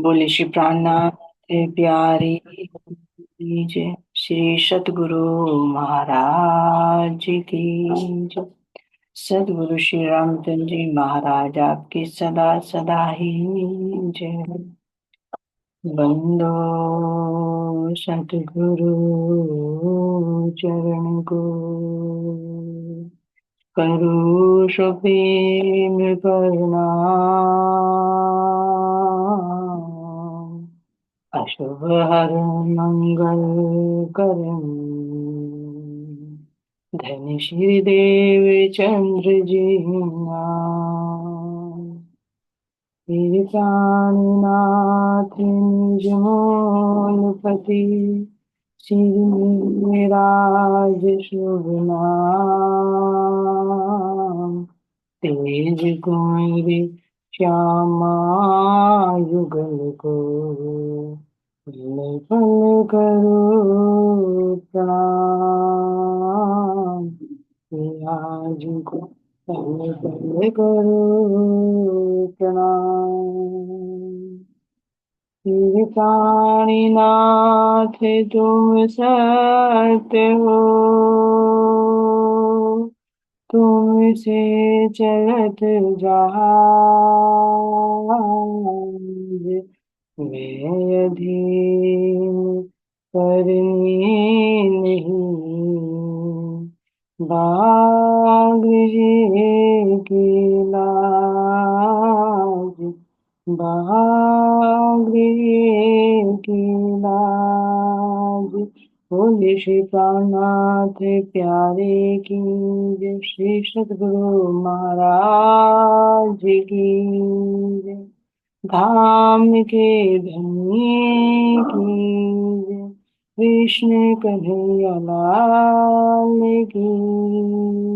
बोले श्री प्राणनाथ प्यारी जय। श्री सतगुरु महाराज की जय। सतगुरु श्री रामचंद्र जी महाराज आपकी सदा सदा ही जय। बंदो सतगुरु चरण को, करुष प्रेम प्रणाम। अशुभ हर मंगल करम, धन श्री देव चंद्र जी नाम। श्री प्राणनाथ निज मोलपति, श्री राज शुभ नाम। तेज कुंवरी श्यामा युगल को, पल पल करो प्रणाम। आज को पल पल करो प्रणाम। श्री प्राणीनाथ तुम सत्य हो, तुमसे चलत जहाज। मैं अधीन करनी नहीं, बागृह की लाज। बागृह की लाज। बोले श्री प्राणनाथ प्यारे की जय। श्री सतगुरु महाराज की जय। धाम के धनी की जय। कृष्ण कन्हैया लाल की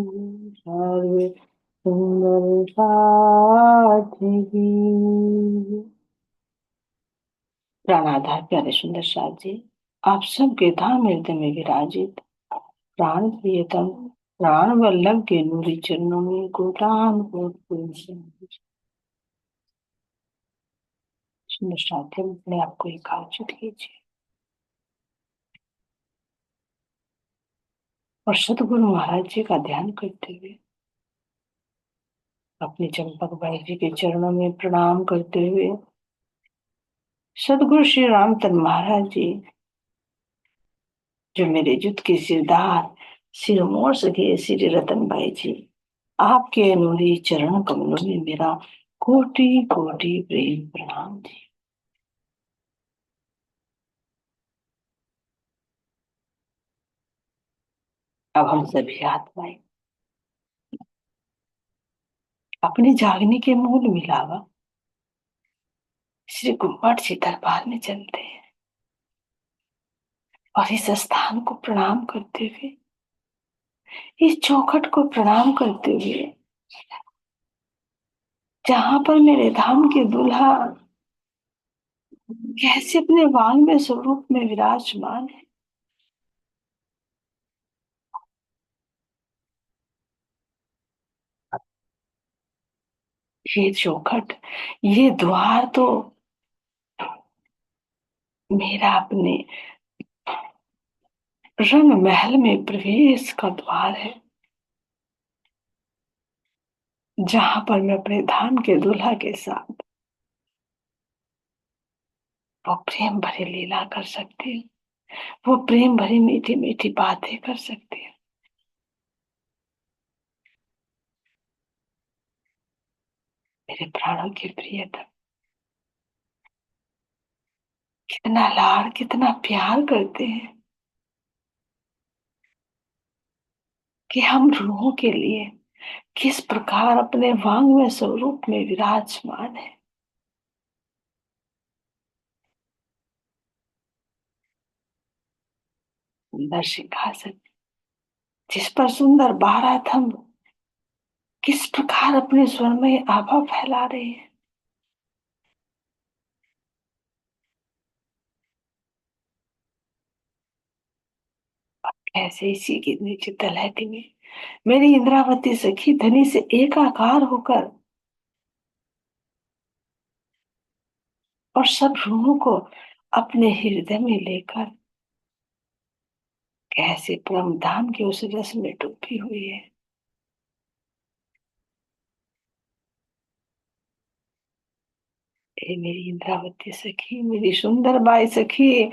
जय। सर्व सुंदर साथी की जय। प्राणाधार प्यारे सुंदर साथ जी, आप सबके धाम हृदय में विराजित प्राण प्रियतम प्राण वल्लभ के नूरी चरणों में कोटान कोट सुंदर साथी, अपने आप को एकाग्रचित कीजिए और सतगुरु महाराज जी का ध्यान करते हुए अपने चंपक भाई जी के चरणों में प्रणाम करते हुए सतगुरु श्री रामचंद्र महाराज जी, जो मेरे जुट के सिरदार सिरमौर सके श्री रतन भाई जी, आपके अनूरी चरण कमलों में मेरा कोटि कोटि प्रेम प्रणाम जी। अब हम सभी आत्माएं अपने जागने के मूल मिलावा श्री गुम्मट जी दरबार में चलते हैं और इस स्थान को प्रणाम करते हुए, इस चौखट को प्रणाम करते हुए, जहां पर मेरे धाम के दूल्हा कैसे अपने वांग में स्वरूप में विराजमान है। ये चौखट, ये द्वार तो मेरा अपने रंग महल में प्रवेश का द्वार है, जहां पर मैं अपने धाम के दूल्हा के साथ वो प्रेम भरी लीला कर सकती हूँ, वो प्रेम भरी मीठी मीठी बातें कर सकती हूँ। मेरे प्राणों के प्रियतम कितना लाड़ कितना प्यार करते हैं कि हम रूहों के लिए किस प्रकार अपने वांग में स्वरूप में विराजमान है। सुंदर सिंहासन जिस पर सुंदर 12 थंब किस प्रकार अपने स्वर में आभा फैला रहे हैं। ऐसे इसी की नीचे तलहटी में मेरी इंद्रावती सखी धनी से एकाकार होकर और सब रूहों को अपने हृदय में लेकर कैसे परम धाम के उस रस में डूबी हुई है। ए मेरी इंद्रावती सखी, मेरी सुंदर बाई सखी,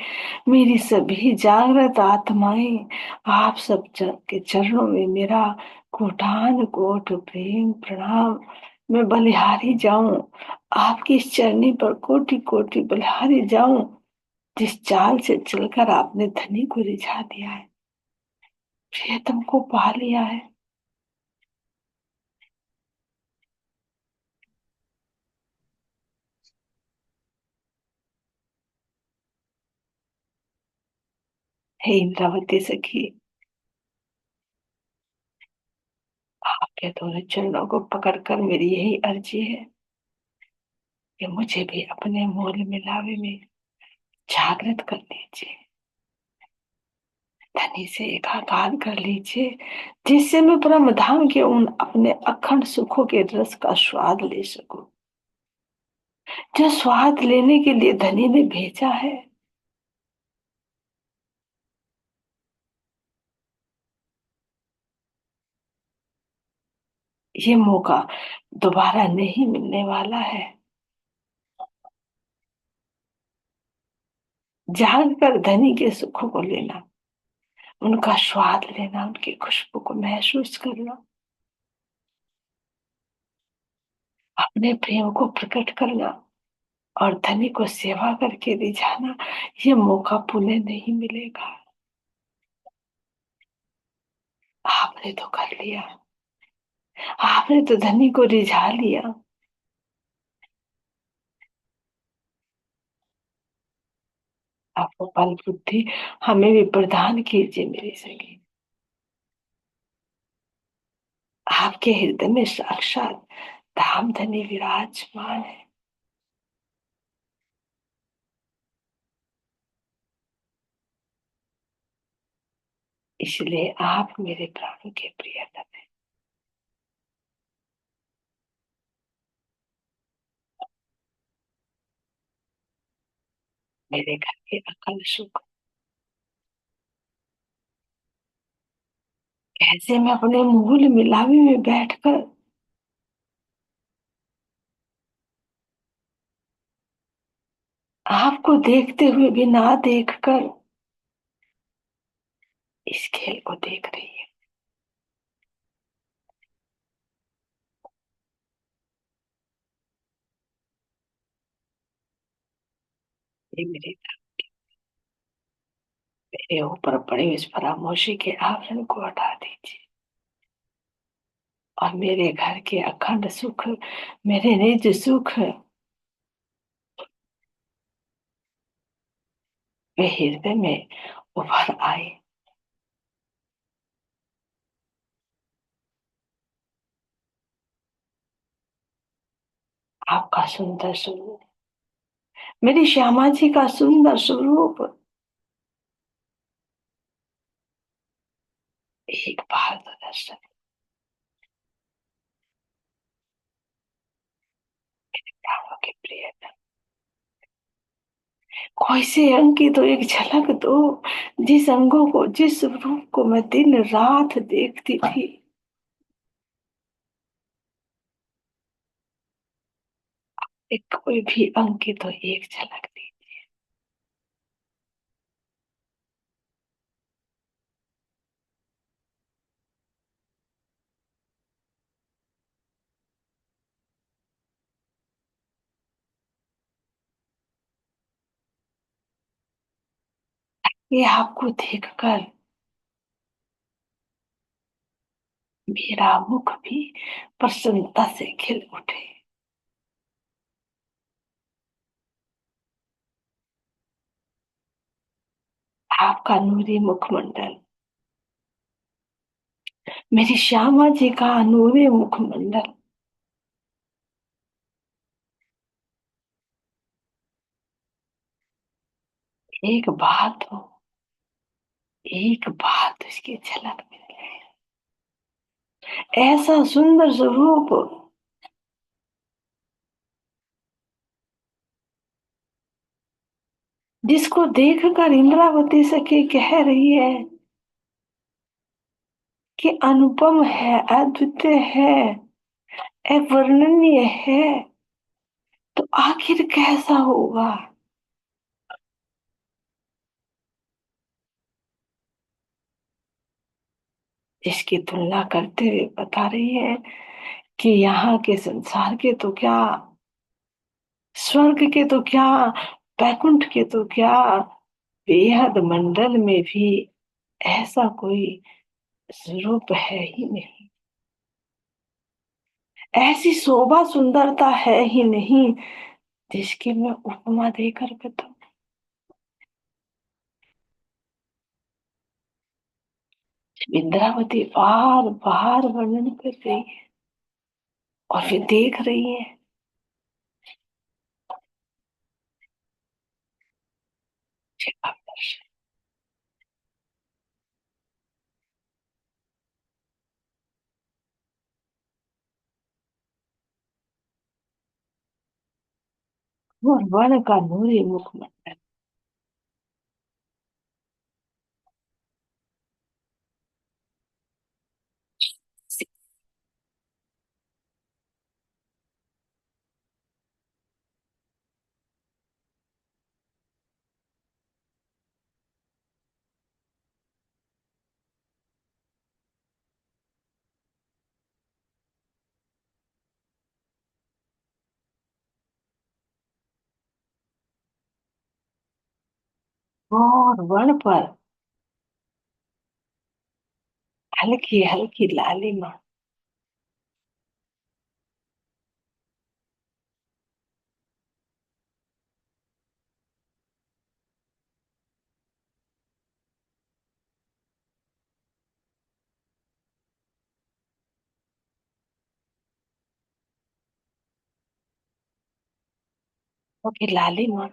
मेरी सभी जागृत आत्माएं, आप सब के चरणों में मेरा कोटान कोट प्रेम प्रणाम। मैं बलिहारी जाऊं, आपकी इस चरनी पर कोटि कोटि बलिहारी जाऊं, जिस चाल से चलकर आपने धनी को रिझा दिया है, प्रियतम को पा लिया है। हे इंद्रावती सखी, आपके दोनों चरणों को पकड़कर मेरी यही अर्जी है कि मुझे भी अपने मोल मिलावे में जागृत कर लीजिए, धनी से एकाकार कर लीजिए, जिससे मैं परम धाम के उन अपने अखंड सुखों के रस का स्वाद ले सकूं, जो स्वाद लेने के लिए धनी ने भेजा है। ये मौका दोबारा नहीं मिलने वाला है। जाग कर धनी के सुखों को लेना, उनका स्वाद लेना, उनकी खुशबू को महसूस करना, अपने प्रेम को प्रकट करना और धनी को सेवा करके रिझाना, ये मौका पुनः नहीं मिलेगा। आपने तो कर लिया, आपने तो धनी को रिझा लिया। आपको बल बुद्धि हमें भी प्रदान कीजिए मेरी सखी। आपके हृदय में साक्षात धाम धनी विराजमान है, इसलिए आप मेरे प्राणों के प्रियतम है। मेरे घर के अकल सुख कैसे मैं अपने मूल मिलावे में बैठकर आपको देखते हुए भी ना देखकर इस खेल को देख रही है। ये मेरे ऊपर पड़े इस फरामोशी के आवरण को हटा दीजिए और मेरे घर के अखंड सुख, मेरे निज सुख वे हृदय में उभर आए। आपका सुंदर स्वरूप, मेरी श्यामा जी का सुंदर स्वरूप एक बार तो दर्शन, प्राणों के प्रिय, कोई से अंग की तो एक झलक दो, जिस अंगों को, जिस रूप को मैं दिन रात देखती थी, एक कोई भी अंग की तो एक झलक दी। ये आपको देखकर मेरा मुख भी प्रसन्नता से खिल उठे। आपका नूरी मुखमंडल, मेरी श्यामा जी का नूरी मुखमंडल एक बात हो, एक बात इसकी झलक मिल गई। ऐसा सुंदर स्वरूप जिसको देखकर इंद्रावती सखी कह रही है कि अनुपम है, अद्वितीय है, अवर्णनीय है, तो आखिर कैसा होगा। इसकी तुलना करते हुए बता रही है कि यहाँ के संसार के तो क्या, स्वर्ग के तो क्या, बैकुंठ के तो क्या, बेहद मंडल में भी ऐसा कोई रूप है ही नहीं, ऐसी शोभा सुंदरता है ही नहीं जिसकी मैं उपमा देकर बताऊं। इंद्रावती बार बार वर्णन कर रही है और फिर देख रही है। और वर्ण का नूरी मुखमंडल, और वर्ण पर हल्की हल्की लालिमा, वो की लालिमा,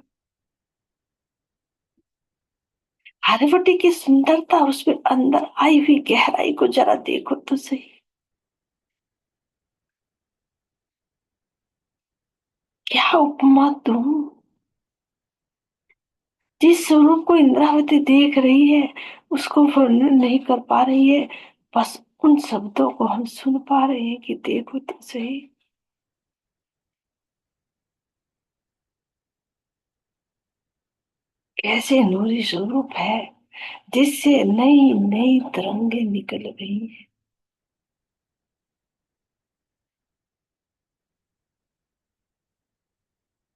हरवटी की सुंदरता, उसमें अंदर आई हुई गहराई को जरा देखो तो सही। क्या उपमा दूं। जिस स्वरूप को इंद्रावती देख रही है उसको वर्णन नहीं कर पा रही है, बस उन शब्दों को हम सुन पा रहे हैं कि देखो तो सही। कैसे नूरी स्वरूप है जिससे नई नई तरंगे निकल रही हैं।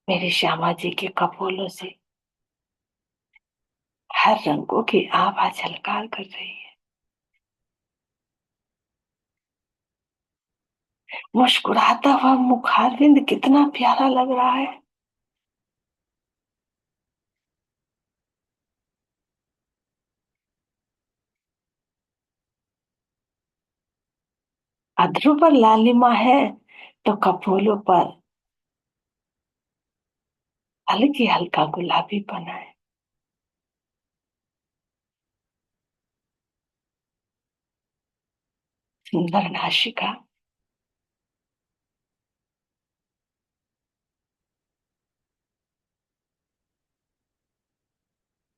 मेरे श्यामा जी के कपोलों से हर रंगों की आभा झलकार कर रही है। मुस्कुराता हुआ मुखारविंद कितना प्यारा लग रहा है। अधरों पर लालिमा है तो कपोलों पर हल्की हल्का गुलाबी बना है। सुंदर नासिका,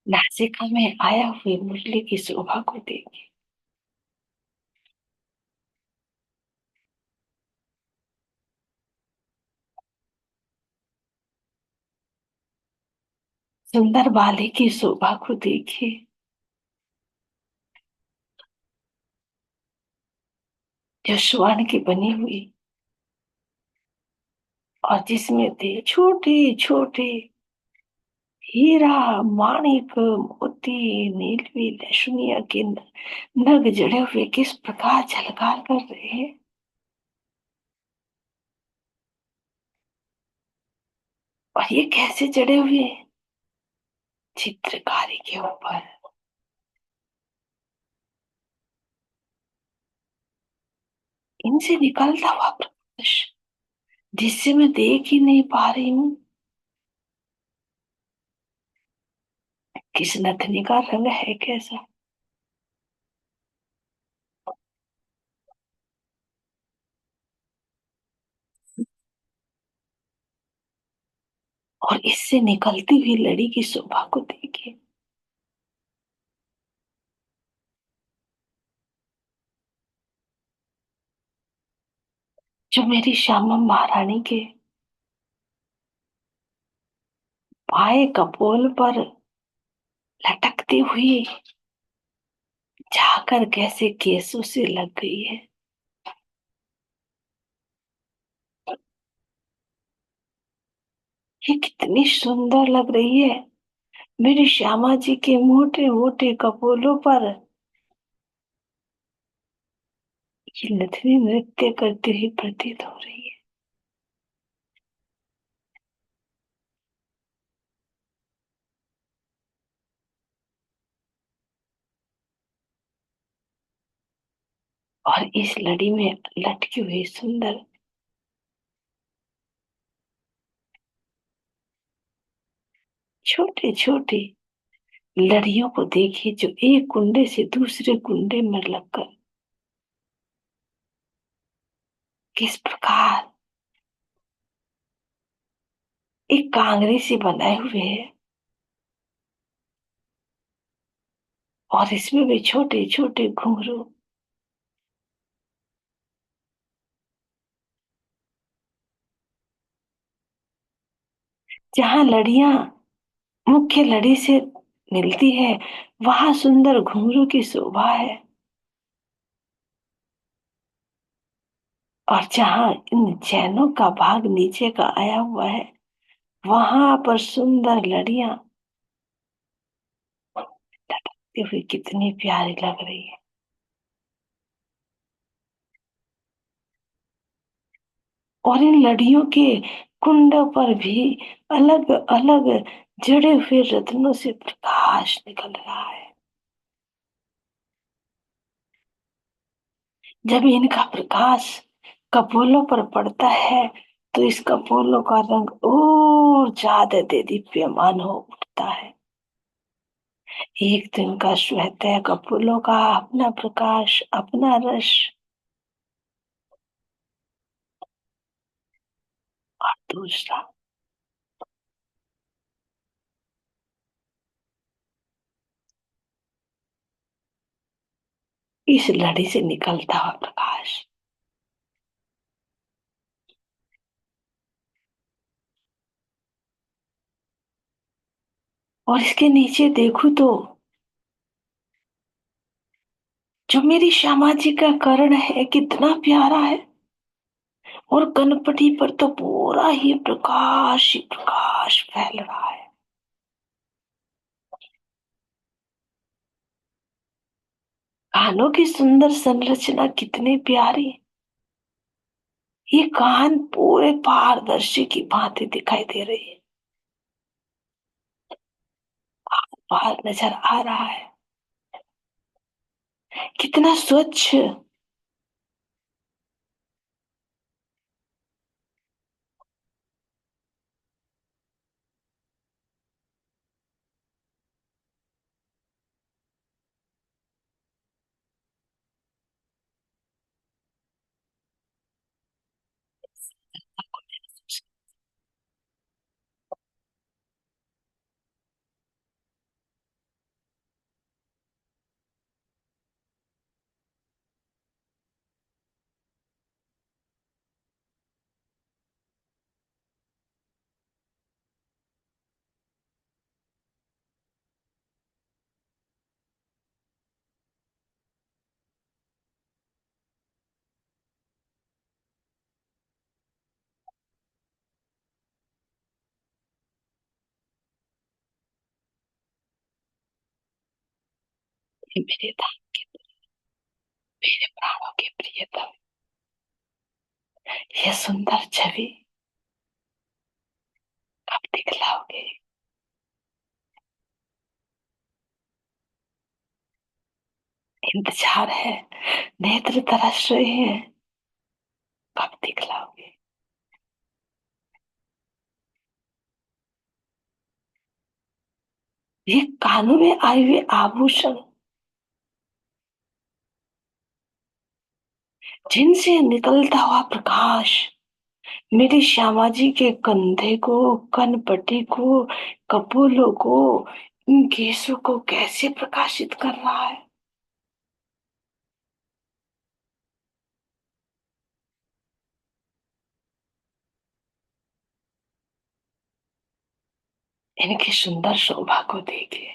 नासिका में आया हुए मुरली की शोभा को देखिए। सुंदर बाले की शोभा को देखिए, जो स्वर्ण की बनी हुई और जिसमें थे छोटे छोटे हीरा, माणिक, मोती, नीलवी, लक्ष्मिया के नग जड़े हुए किस प्रकार झलकार कर रहे हैं। और ये कैसे जड़े हुए हैं, चित्रकारी के ऊपर। इनसे निकलता हुआ प्रकाश जिससे मैं देख ही नहीं पा रही हूँ, किस नथनी का रंग है कैसा। और इससे निकलती हुई लड़ी की शोभा को देखिए। जो मेरी श्यामा महारानी के बाएं कपोल पर लटकती हुई जाकर कैसे केसों से लग गई है। ये कितनी सुंदर लग रही है। मेरी श्यामा जी के मोटे मोटे कपोलों पर ये नथनी नृत्य करती हुई प्रतीत हो रही है। और इस लड़ी में लटकी हुई सुंदर छोटे छोटे लड़ियों को देखिए, जो एक कुंडे से दूसरे कुंडे में लगकर किस प्रकार एक कांगड़ी से बनाए हुए है। और इसमें भी छोटे छोटे घुंघरू, जहाँ लड़ियां मुख्य लड़ी से मिलती है वहां सुंदर घुंघरू की शोभा है। और जहाँ इन चैनों का भाग नीचे का आया हुआ है वहां पर सुंदर लड़ियां लटकती हुई कितनी प्यारी लग रही है। और इन लड़ियों के कुंडों पर भी अलग अलग जड़े हुए रत्नों से प्रकाश निकल रहा है। जब इनका प्रकाश कपोलों पर पड़ता है तो इस कपोलों का रंग और ज्यादा दीप्यमान हो उठता है। एक दिन का श्वेत कपोलों का अपना प्रकाश, अपना रस। और दूसरा इस लड़ी से निकलता हुआ प्रकाश। और इसके नीचे देखूं तो जो मेरी श्यामा जी का कर्ण है कितना प्यारा है। और कनपटी पर तो पूरा ही प्रकाश फैल रहा है। कानों की सुंदर संरचना कितनी प्यारी। ये कान पूरे पारदर्शी की भांति दिखाई दे रही है। बाहर नजर आ रहा है कितना स्वच्छ। ये मेरे धाम के, मेरे प्राणों के प्रियतम, ये सुंदर छवि कब दिखलाओगे। इंतजार है, नेत्र तरस रहे हैं, कब दिखलाओगे। ये कानों में आए हुए आभूषण, जिनसे निकलता हुआ प्रकाश मेरी श्यामा जी के कंधे को, कनपटी को, कपोलों को, इन केसों को कैसे प्रकाशित कर रहा है। इनकी सुंदर शोभा को देखिए।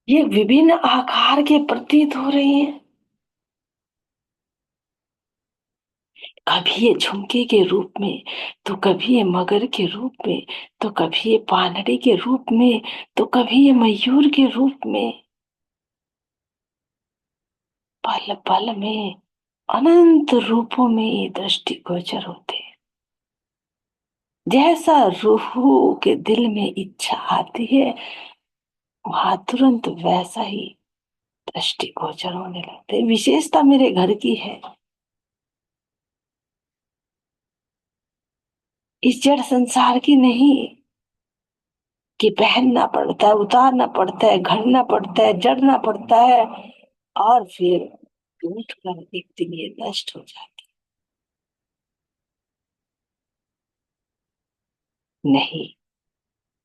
ये विभिन्न आकार के प्रतीत हो रही हैं। कभी ये झुमके के रूप में, तो कभी ये मगर के रूप में, तो कभी ये पानड़े के रूप में, तो कभी ये मयूर के रूप में। पल पल में अनंत रूपों में ये दृष्टि गोचर होते हैं। जैसा रूह के दिल में इच्छा आती है, वहां तुरंत वैसा ही दृष्टि गोचर होने लगते हैं। विशेषता मेरे घर की है, इस जड़ संसार की नहीं, कि पहनना पड़ता है, उतारना पड़ता है, घड़ना पड़ता है, जड़ना पड़ता है, और फिर टूट कर एक दिन ये नष्ट हो जाती। नहीं,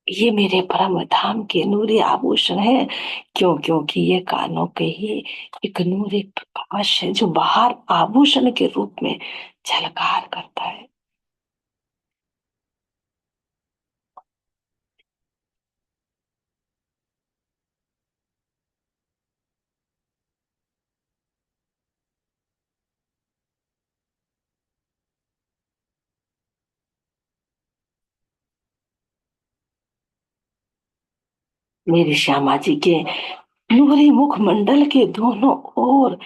ये मेरे परम धाम के नूरी आभूषण है। क्यों? क्योंकि ये कानों के ही एक नूरी प्रकाश है, जो बाहर आभूषण के रूप में झलकार करता है। मेरी श्यामा जी के नूरी मुखमंडल के दोनों ओर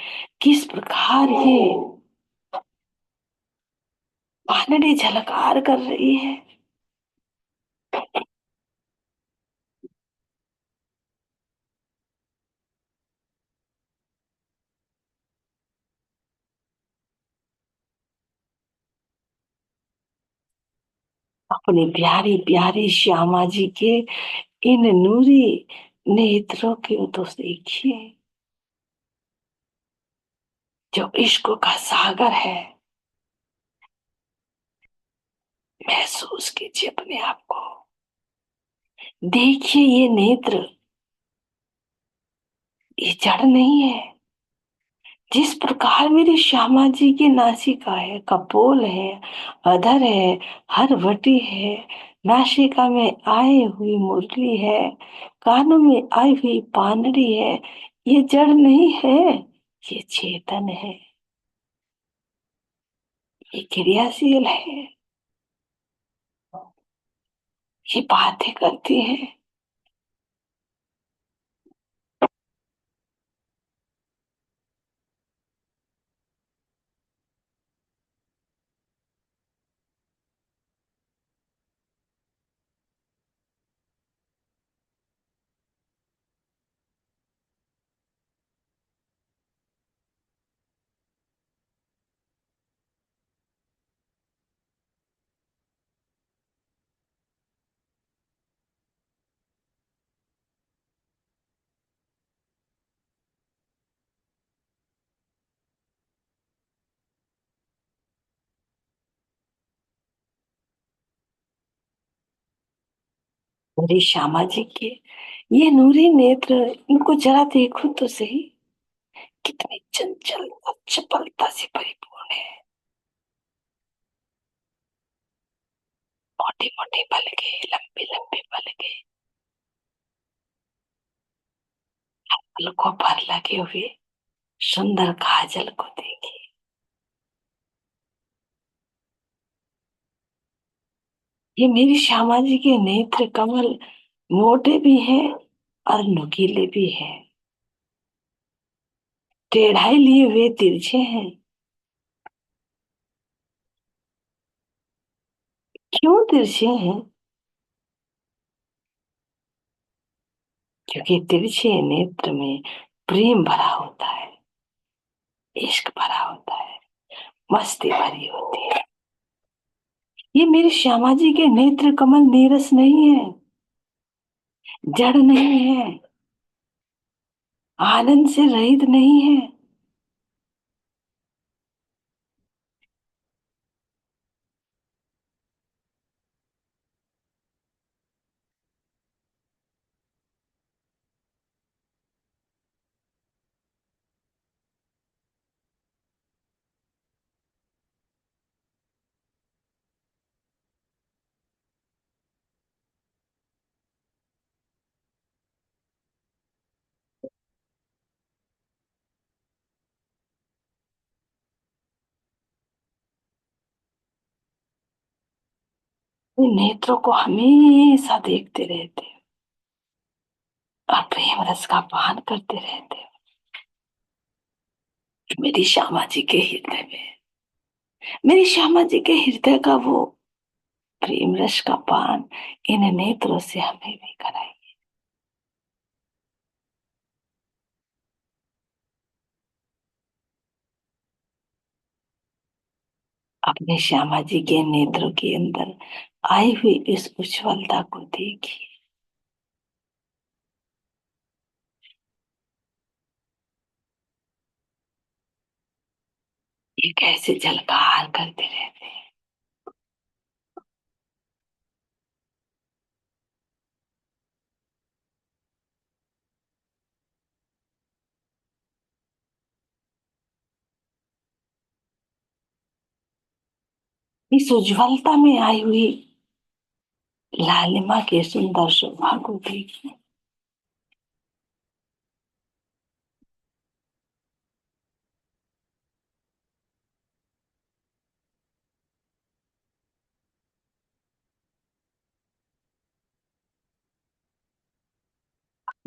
किस प्रकार ये पानड़ी झलकार कर रही है। अपनी प्यारी प्यारी श्यामा जी के इन नूरी नेत्रों की तो देखिए, जो इश्क का सागर है। महसूस कीजिए अपने आप को। देखिए ये नेत्र, ये जड़ नहीं है। जिस प्रकार मेरी श्यामा जी की नासिका है, कपोल है, अधर है, हरवटी है, नासिका में आई हुई मुरली है, कानों में आई हुई पानड़ी है, ये जड़ नहीं है, ये चेतन है, ये क्रियाशील है, ये बातें करती है। मेरी श्यामा जी के ये नूरी नेत्र, इनको जरा देखो तो सही, कितनी चंचल और चपलता से परिपूर्ण है। मोटे मोटे पलके, लंबे लंबे पलके, पलकों पर लगे हुए सुंदर काजल को देखिए। ये मेरी श्यामा जी के नेत्र कमल मोटे भी हैं और नुकीले भी हैं, टेढ़ाई लिए हुए तिरछे हैं। क्यों तिरछे हैं? क्योंकि तिरछे नेत्र में प्रेम भरा होता है, इश्क भरा होता है, मस्ती भरी होती है। ये मेरे श्यामा जी के नेत्र कमल नीरस नहीं है, जड़ नहीं है, आनंद से रहित नहीं है। ये नेत्रों को हमेशा देखते रहते हो और प्रेम रस का पान करते रहते हो। मेरी श्यामा जी के हृदय में, मेरी श्यामा जी के हृदय का वो प्रेम रस का पान इन नेत्रों से हमें भी कराए। अपने श्यामा जी के नेत्रों के अंदर आई हुई इस उज्ज्वलता को देखिए। ये कैसे झलकार करते रहते हैं। इस उज्ज्वलता में आई हुई लालिमा के सुंदर शोभा को देखिए।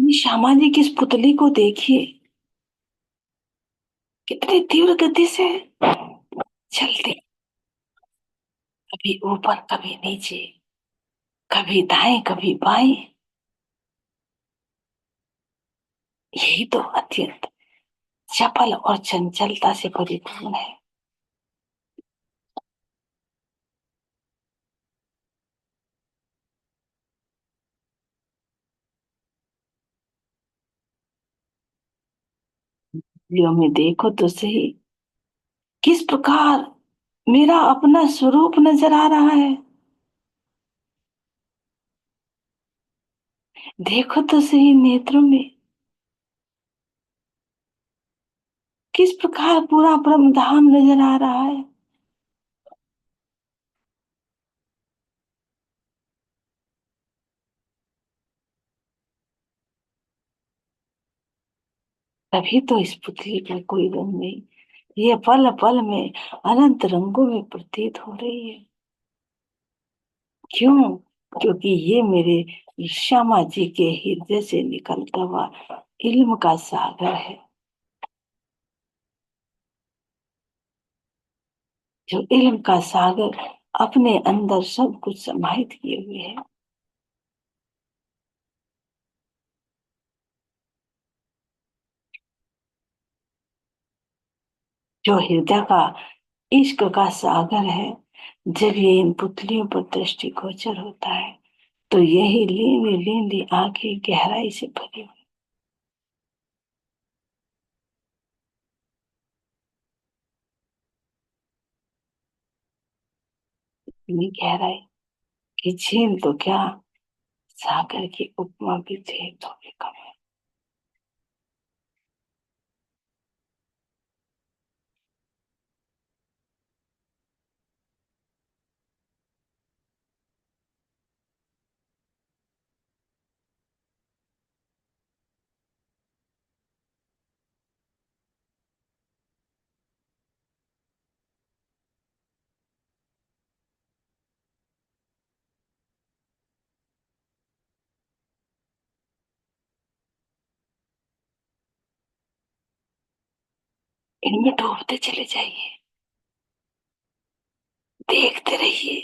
ये श्यामा जी की इस पुतली को देखिए, कितनी तीव्र गति से चलती, कभी ऊपर कभी नीचे, कभी दाएं कभी बाएं। यही तो अत्यंत चपल और चंचलता से परिपूर्ण है। लियो में देखो तो सही, किस प्रकार मेरा अपना स्वरूप नजर आ रहा है। देखो तो सही नेत्रों में, किस प्रकार पूरा ब्रह्म धाम नजर आ रहा है। तभी तो इस पुतली का कोई रंग नहीं, ये पल पल में अनंत रंगों में प्रतीत हो रही है। क्यों? क्योंकि ये मेरे श्यामा जी के हृदय से निकलता हुआ इल्म का सागर है, जो इल्म का सागर अपने अंदर सब कुछ समाहित किए हुए है। जो हृदय का इश्क का सागर है, जब ये इन पुतलियों पर दृष्टिगोचर होता है तो यही लीली लीली आंखें गहराई से भरी हुई, इतनी गहराई कि झील तो क्या, सागर की उपमा भी थे तो भी कम है। इनमें डूबते चले जाइए, देखते रहिए।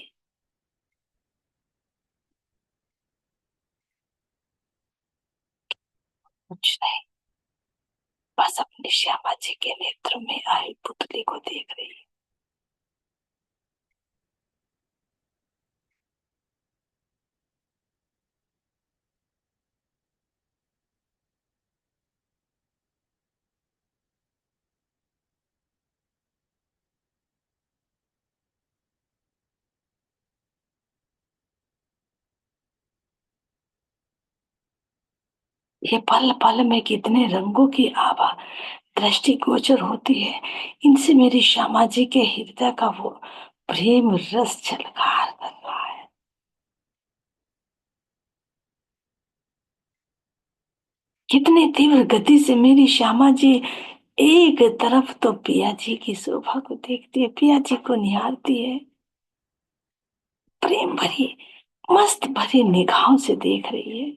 कुछ नहीं, बस अपनी श्यामा जी के नेत्र में आई पुतली को देख रही है। ये पल पल में कितने रंगों की आभा दृष्टि गोचर होती है। इनसे मेरी श्यामा जी के हृदय का वो प्रेम रस झलकार कर रहा है। कितने तीव्र गति से मेरी श्यामा जी एक तरफ तो पिया जी की शोभा को देखती है, पिया जी को निहारती है, प्रेम भरी मस्त भरी निगाहों से देख रही है।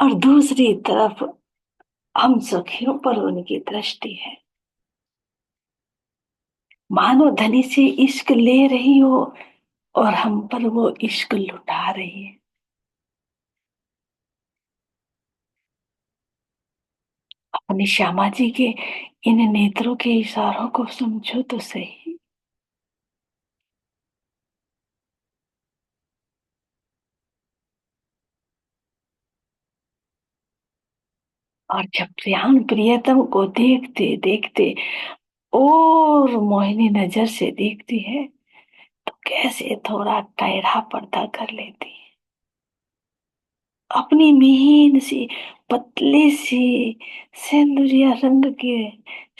और दूसरी तरफ हम सखियों पर उनकी दृष्टि है, मानो धनी से इश्क ले रही हो और हम पर वो इश्क लुटा रही है। अपनी श्यामा जी के इन नेत्रों के इशारों को समझो तो सही। और जब प्रियान प्रियतम को देखते देखते और मोहिनी नजर से देखती है, तो कैसे थोड़ा टेढ़ा पर्दा कर लेती है। अपनी महीन सी पतली सी सिंदूरिया रंग के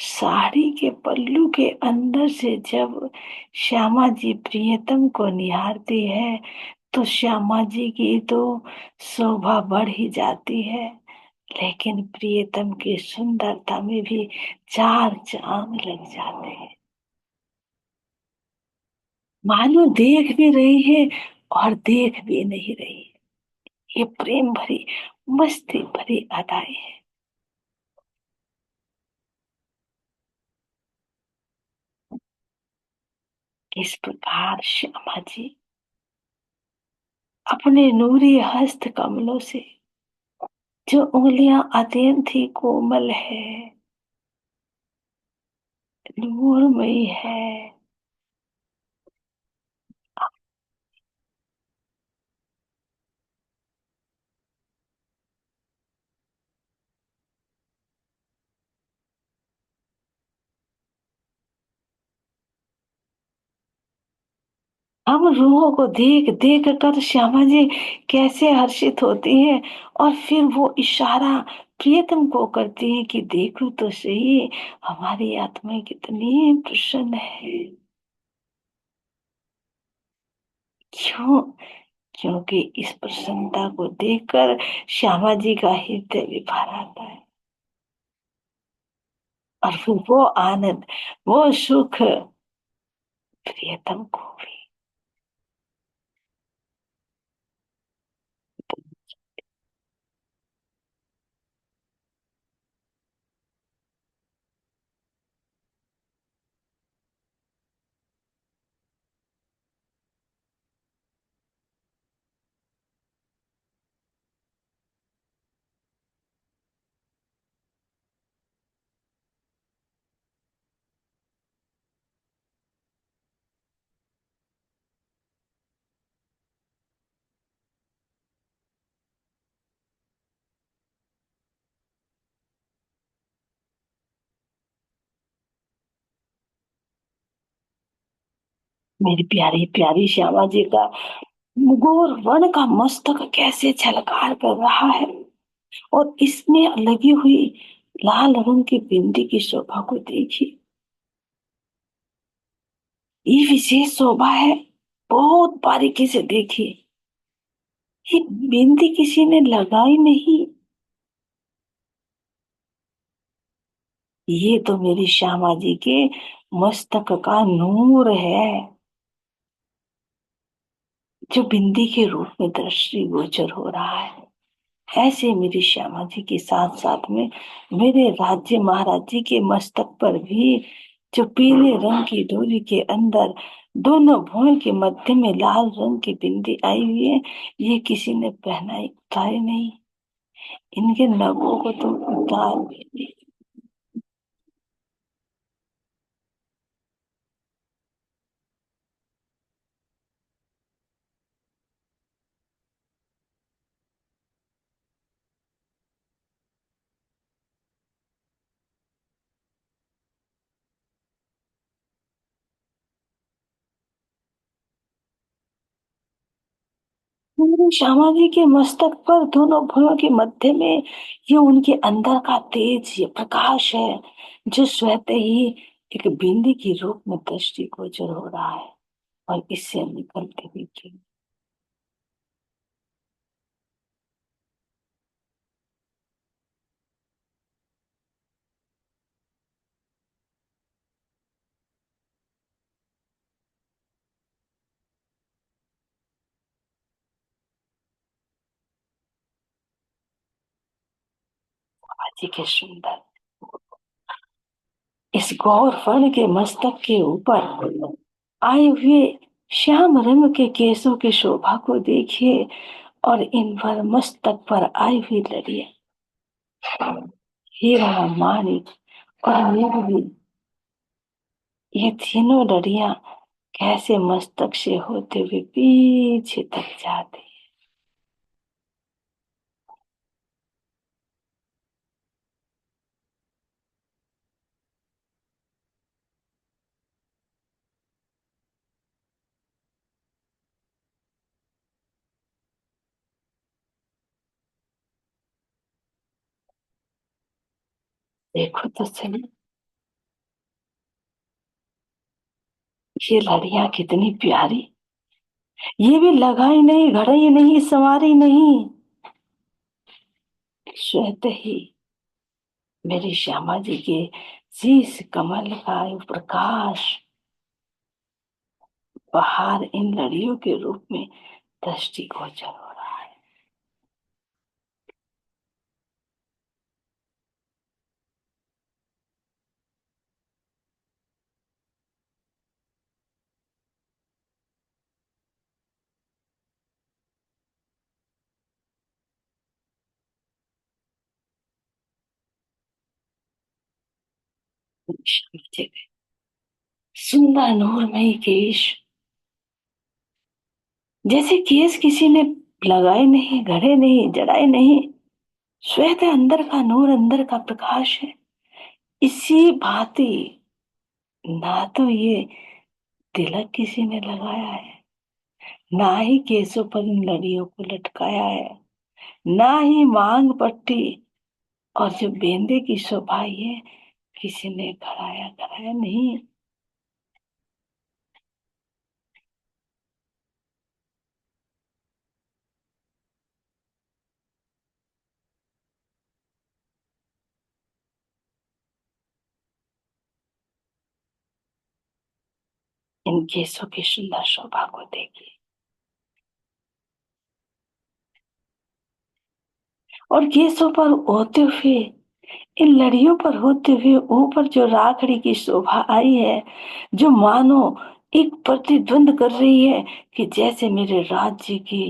साड़ी के पल्लू के अंदर से जब श्यामा जी प्रियतम को निहारती है, तो श्यामा जी की तो शोभा बढ़ ही जाती है, लेकिन प्रियतम की सुंदरता में भी चार चांद लग जाते हैं। मानो देख भी रही है और देख भी नहीं रही। ये प्रेम भरी मस्ती भरी अदाएं हैं। इस प्रकार श्यामा जी अपने नूरी हस्त कमलों से, जो उंगलियां अत्यंत ही कोमल है, नूरमयी है, हम रूहों को देख देख कर श्यामा जी कैसे हर्षित होती हैं। और फिर वो इशारा प्रियतम को करती है कि देखो तो सही, हमारी आत्मा कितनी प्रसन्न है। क्यों? क्योंकि इस प्रसन्नता को देखकर श्यामा जी का हृदय भी भर आता है। और फिर वो आनंद, वो सुख प्रियतम को भी। मेरी प्यारी प्यारी श्यामा जी का गोर वर्ण का मस्तक कैसे झलकार कर रहा है, और इसमें लगी हुई लाल रंग की बिंदी की शोभा को देखिए। ये विशेष शोभा है, बहुत बारीकी से देखिए। ये बिंदी किसी ने लगाई नहीं, ये तो मेरी श्यामा जी के मस्तक का नूर है, जो बिंदी के रूप में दृष्टि गोचर हो रहा है। ऐसे मेरी श्यामा जी के साथ साथ में मेरे राज्य महाराज जी के मस्तक पर भी जो पीले रंग की डोरी के अंदर दोनों भुवन के मध्य में लाल रंग की बिंदी आई हुई है, ये किसी ने पहनाई उतारी नहीं। इनके नगों को तो उतार भी नहीं। मेरे श्यामा जी के मस्तक पर दोनों भुजों के मध्य में ये उनके अंदर का तेज, ये प्रकाश है जो स्वतः ही एक बिंदी के रूप में दृष्टि गोचर हो रहा है और इससे निकलते हुए जी के सुंदर इस गौर वर्ण के मस्तक के ऊपर आए हुए श्याम रंग के केसों की शोभा को देखिए और इन पर मस्तक पर आई हुई लड़ियां, हीरा माणिक और निर्मल, ये तीनों लड़ियां कैसे मस्तक से होते हुए पीछे तक जाती। देखो तो सही, ये लड़ियां कितनी प्यारी, ये भी लगाई नहीं, घड़ई नहीं, संवारी नहीं, स्वतः ही मेरी श्यामा जी के शीश कमल का ये प्रकाश बाहर इन लड़ियों के रूप में दृष्टिगोचर हो रहा है। सुंदर नूरमयी केश, जैसे केस किसी ने लगाए नहीं, घड़े नहीं, जड़ाए नहीं, श्वेत अंदर का नूर, अंदर का प्रकाश है। इसी भांति ना तो ये तिलक किसी ने लगाया है, ना ही केसों पर इन लड़ियों को लटकाया है, ना ही मांग पट्टी और जो बेंदे की शोभा है किसी ने कराया कराया नहीं। इन केसों की सुंदर शोभा को देखिए, और केसों पर होते हुए, इन लड़ियों पर होते हुए ऊपर जो राखड़ी की शोभा आई है, जो मानो एक प्रतिद्वंद कर रही है कि जैसे मेरे राज्य की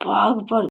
बाग पर